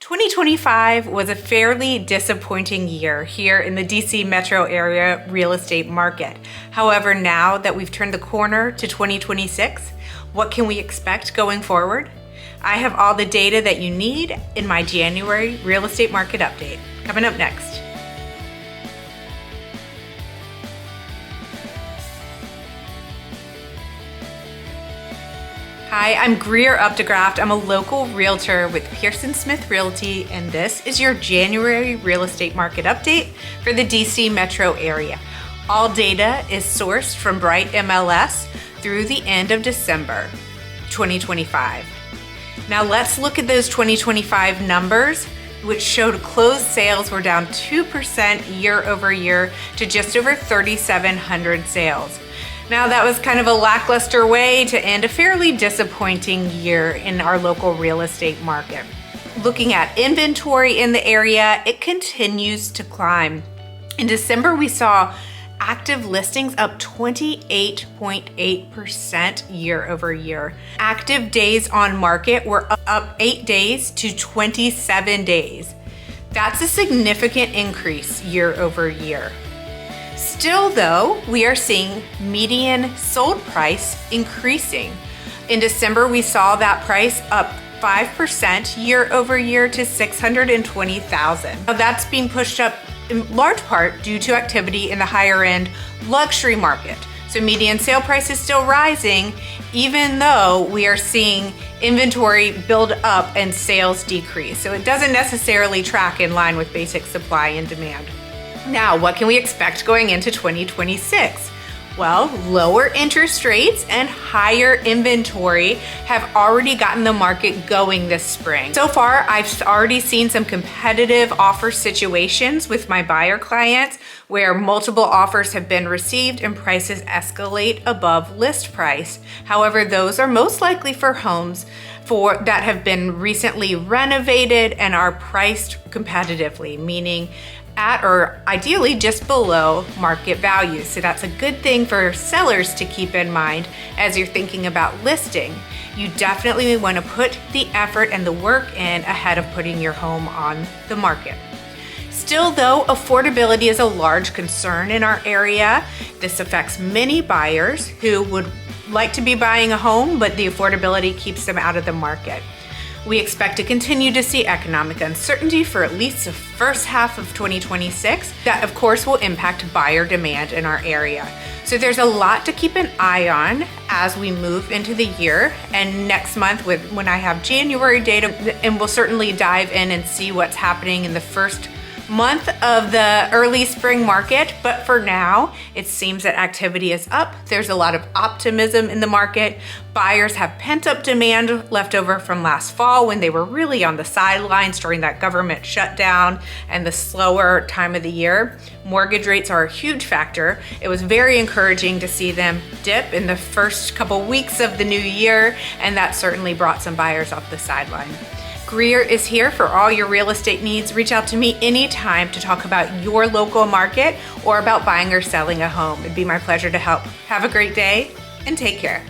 2025 was a fairly disappointing year here in the DC metro area real estate market. However, now that we've turned the corner to 2026, what can we expect going forward? I have all the data that you need in my January real estate market update. Coming up next. Hi, I'm Greer Updegraft. I'm a local realtor with Pearson Smith Realty, and this is your January real estate market update for the DC metro area. All data is sourced from Bright MLS through the end of December 2025. Now let's look at those 2025 numbers, which showed closed sales were down 2% year over year to just over 3,700 sales. Now that was kind of a lackluster way to end a fairly disappointing year in our local real estate market. Looking at inventory in the area, it continues to climb. In December, we saw active listings up 28.8% year over year. Active days on market were up 8 days to 27 days. That's a significant increase year over year. Still though, we are seeing median sold price increasing. In December, we saw that price up 5% year over year to $620,000. Now that's being pushed up in large part due to activity in the higher end luxury market. So median sale price is still rising, even though we are seeing inventory build up and sales decrease. So it doesn't necessarily track in line with basic supply and demand. Now, what can we expect going into 2026? Well, lower interest rates and higher inventory have already gotten the market going this spring. So far, I've already seen some competitive offer situations with my buyer clients where multiple offers have been received and prices escalate above list price. However, those are most likely for homes that have been recently renovated and are priced competitively, meaning at or ideally just below market value. So that's a good thing for sellers to keep in mind as you're thinking about listing. You definitely want to put the effort and the work in ahead of putting your home on the market. Still though, affordability is a large concern in our area. This affects many buyers who would like to be buying a home, but the affordability keeps them out of the market. We expect to continue to see economic uncertainty for at least the first half of 2026. That, of course, will impact buyer demand in our area. So there's a lot to keep an eye on as we move into the year. And next month, when I have January data, and we'll certainly dive in and see what's happening in the first month of the early spring market. But for now, it seems that activity is up. There's a lot of optimism in the market. Buyers have pent-up demand left over from last fall when they were really on the sidelines during that government shutdown and the slower time of the year. Mortgage rates are a huge factor. It was very encouraging to see them dip in the first couple weeks of the new year, and that certainly brought some buyers off the sideline. Greer is here for all your real estate needs. Reach out to me anytime to talk about your local market or about buying or selling a home. It'd be my pleasure to help. Have a great day and take care.